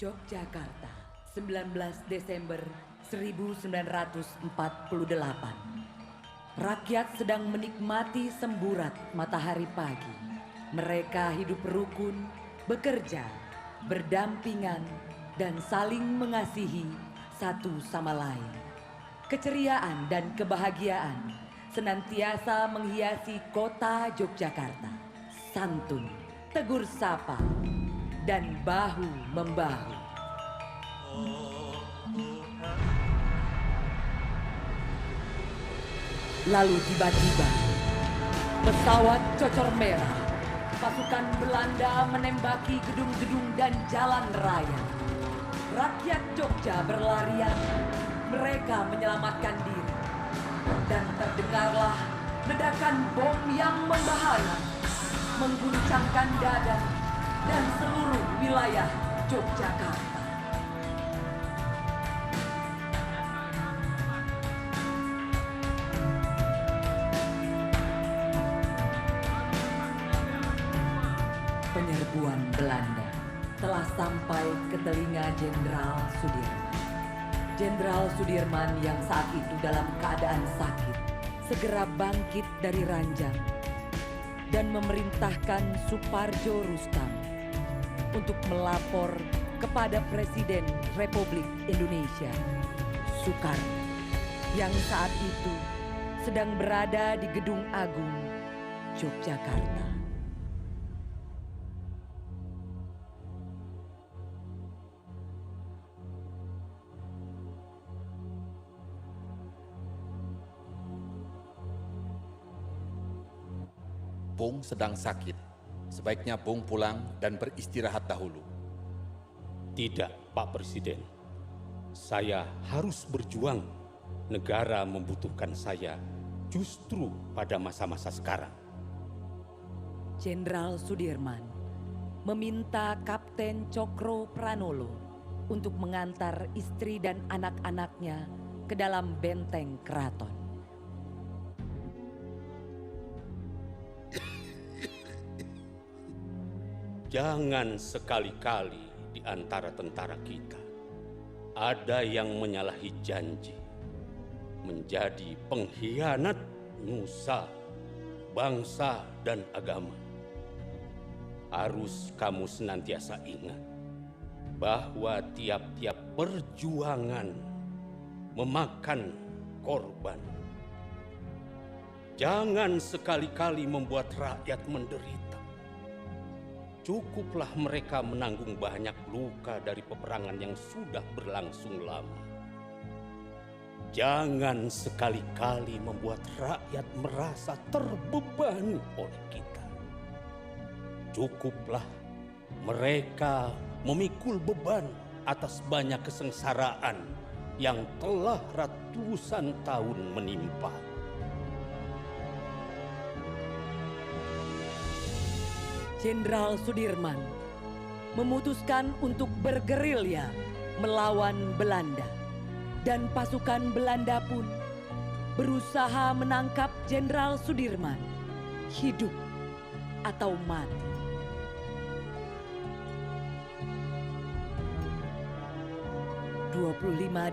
Yogyakarta, 19 Desember 1948. Rakyat sedang menikmati semburat matahari pagi. Mereka hidup rukun, bekerja, berdampingan, dan saling mengasihi satu sama lain. Keceriaan dan kebahagiaan senantiasa menghiasi kota Yogyakarta. Santun, tegur sapa, dan bahu-membahu. Lalu tiba-tiba, pesawat cocor merah, pasukan Belanda menembaki gedung-gedung dan jalan raya. Rakyat Jogja berlarian, mereka menyelamatkan diri. Dan terdengarlah ledakan bom yang membahaya, mengguncangkan dada dan seluruh wilayah Yogyakarta. Penyerbuan Belanda telah sampai ke telinga Jenderal Sudirman. Jenderal Sudirman yang saat itu dalam keadaan sakit segera bangkit dari ranjang dan memerintahkan Suparjo Rustam untuk melapor kepada Presiden Republik Indonesia, Soekarno, yang saat itu sedang berada di Gedung Agung, Yogyakarta. Bung sedang sakit. Sebaiknya Bung pulang dan beristirahat dahulu. Tidak, Pak Presiden. Saya harus berjuang. Negara membutuhkan saya justru pada masa-masa sekarang. Jenderal Sudirman meminta Kapten Cokro Pranolo untuk mengantar istri dan anak-anaknya ke dalam benteng keraton. Jangan sekali-kali di antara tentara kita ada yang menyalahi janji, menjadi pengkhianat nusa, bangsa, dan agama. Harus kamu senantiasa ingat bahwa tiap-tiap perjuangan memakan korban. Jangan sekali-kali membuat rakyat menderita. Cukuplah mereka menanggung banyak luka dari peperangan yang sudah berlangsung lama. Jangan sekali-kali membuat rakyat merasa terbebani oleh kita. Cukuplah mereka memikul beban atas banyak kesengsaraan yang telah ratusan tahun menimpa. Jenderal Sudirman memutuskan untuk bergerilya melawan Belanda, dan pasukan Belanda pun berusaha menangkap Jenderal Sudirman, hidup atau mati.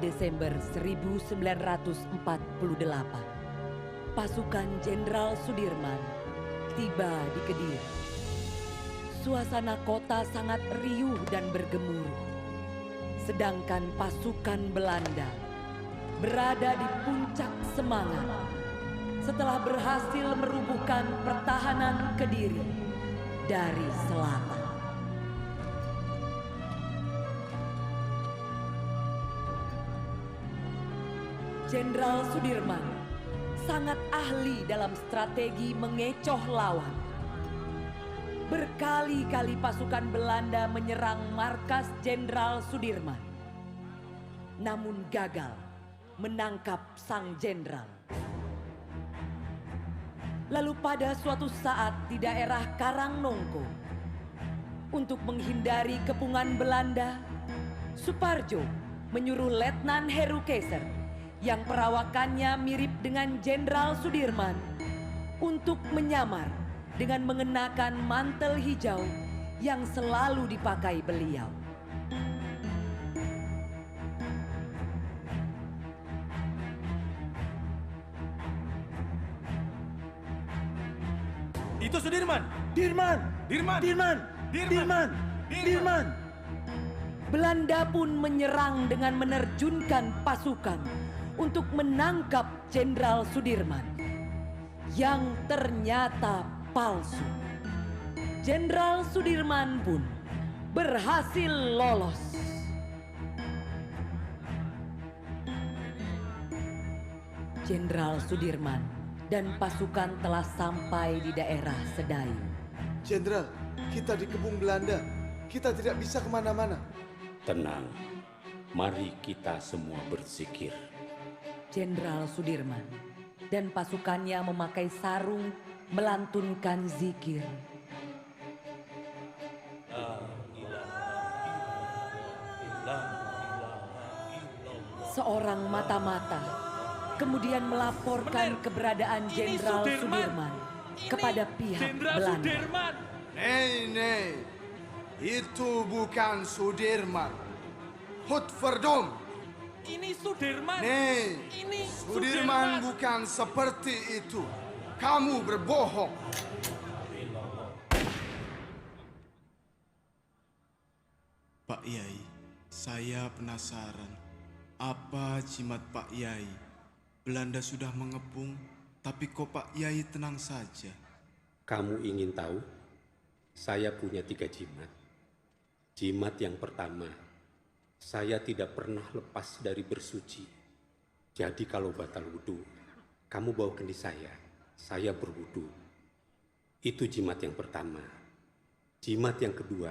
Desember 1948, pasukan Jenderal Sudirman tiba di Kediri. Suasana kota sangat riuh dan bergemuruh, sedangkan pasukan Belanda berada di puncak semangat setelah berhasil merubuhkan pertahanan Kediri dari selatan. Jenderal Sudirman sangat ahli dalam strategi mengecoh lawan. Berkali-kali pasukan Belanda menyerang markas Jenderal Sudirman, namun gagal menangkap sang jenderal. Lalu pada suatu saat di daerah Karangnongko, untuk menghindari kepungan Belanda, Suparjo menyuruh Letnan Heru Keiser yang perawakannya mirip dengan Jenderal Sudirman untuk menyamar dengan mengenakan mantel hijau yang selalu dipakai beliau. Itu Sudirman. Dirman! Dirman. Dirman! Dirman! Dirman! Belanda pun menyerang dengan menerjunkan pasukan untuk menangkap Jenderal Sudirman yang ternyata palsu. Jenderal Sudirman pun berhasil lolos. Jenderal Sudirman dan pasukan telah sampai di daerah Sedayu. Jenderal, kita dikepung Belanda. Kita tidak bisa kemana-mana. Tenang, mari kita semua berzikir. Jenderal Sudirman dan pasukannya memakai sarung melantunkan zikir. Seorang mata-mata kemudian melaporkan keberadaan Jenderal Sudirman kepada pihak Belanda. Nee, itu bukan Sudirman. Godverdomme. Ini Sudirman. Nee, Ini Sudirman bukan seperti itu. Kamu berbohong. Pak Yai, saya penasaran. Apa jimat Pak Yai? Belanda sudah mengepung, tapi kok Pak Yai tenang saja? Kamu ingin tahu? Saya punya 3 jimat. Jimat yang pertama, saya tidak pernah lepas dari bersuci. Jadi kalau batal wudhu, kamu bawa kendi saya berwudhu. Itu jimat yang pertama. Jimat yang kedua,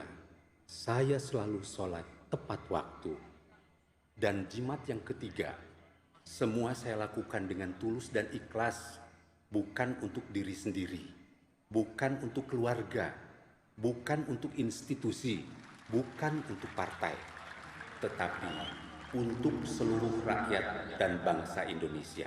saya selalu sholat tepat waktu. Dan jimat yang ketiga, semua saya lakukan dengan tulus dan ikhlas, bukan untuk diri sendiri, bukan untuk keluarga, bukan untuk institusi, bukan untuk partai, tetapi untuk seluruh rakyat dan bangsa Indonesia.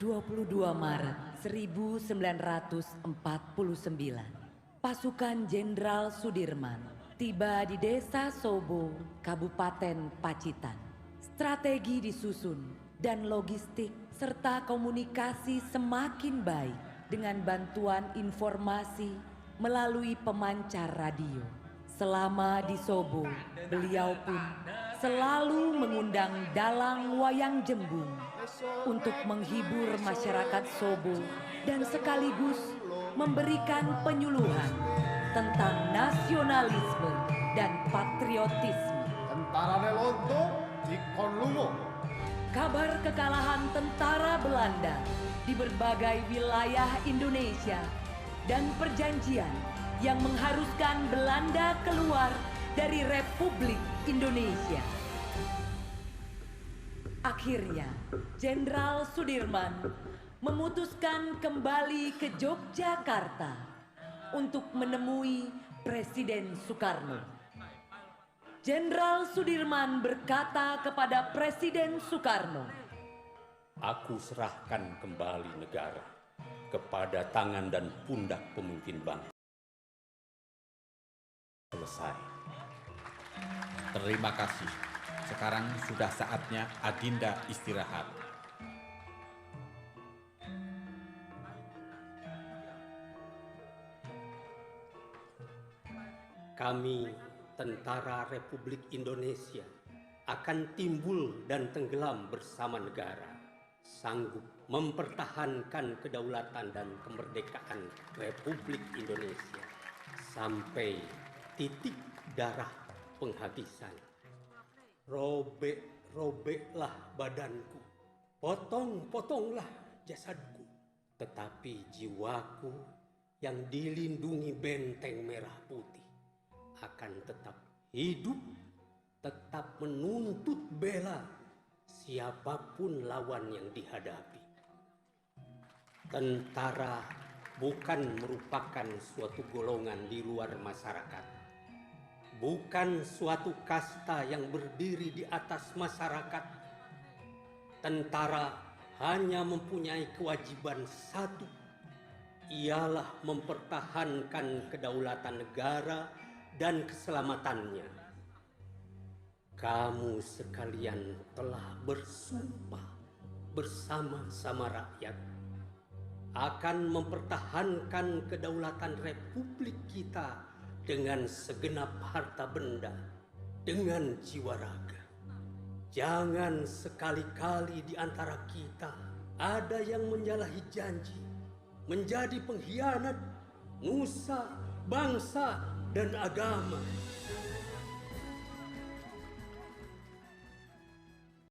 22 Maret 1949, pasukan Jenderal Sudirman tiba di Desa Sobo, Kabupaten Pacitan. Strategi disusun dan logistik serta komunikasi semakin baik dengan bantuan informasi melalui pemancar radio. Selama di Sobo, beliau pun selalu mengundang dalang wayang jembung untuk menghibur masyarakat Sobo dan sekaligus memberikan penyuluhan tentang nasionalisme dan patriotisme. Tentara Nelonto di Konlumo. Kabar kekalahan tentara Belanda di berbagai wilayah Indonesia dan perjanjian yang mengharuskan Belanda keluar dari Republik Indonesia. Akhirnya, Jenderal Sudirman memutuskan kembali ke Yogyakarta untuk menemui Presiden Soekarno. Jenderal Sudirman berkata kepada Presiden Soekarno, Aku serahkan kembali negara kepada tangan dan pundak pemimpin bangsa. Selesai. Terima kasih. Sekarang sudah saatnya Adinda istirahat. Kami, Tentara Republik Indonesia, akan timbul dan tenggelam bersama negara, sanggup mempertahankan kedaulatan dan kemerdekaan Republik Indonesia sampai titik darah penghabisan. Robek-robeklah badanku, potong-potonglah jasadku, tetapi jiwaku yang dilindungi benteng merah putih akan tetap hidup, tetap menuntut bela siapapun lawan yang dihadapi. Tentara bukan merupakan suatu golongan di luar masyarakat, bukan suatu kasta yang berdiri di atas masyarakat. Tentara hanya mempunyai kewajiban satu, ialah mempertahankan kedaulatan negara dan keselamatannya. Kamu sekalian telah bersumpah bersama-sama rakyat akan mempertahankan kedaulatan Republik kita dengan segenap harta benda, dengan jiwa raga. Jangan sekali-kali di antara kita ada yang menyalahi janji, menjadi pengkhianat nusa, bangsa, dan agama.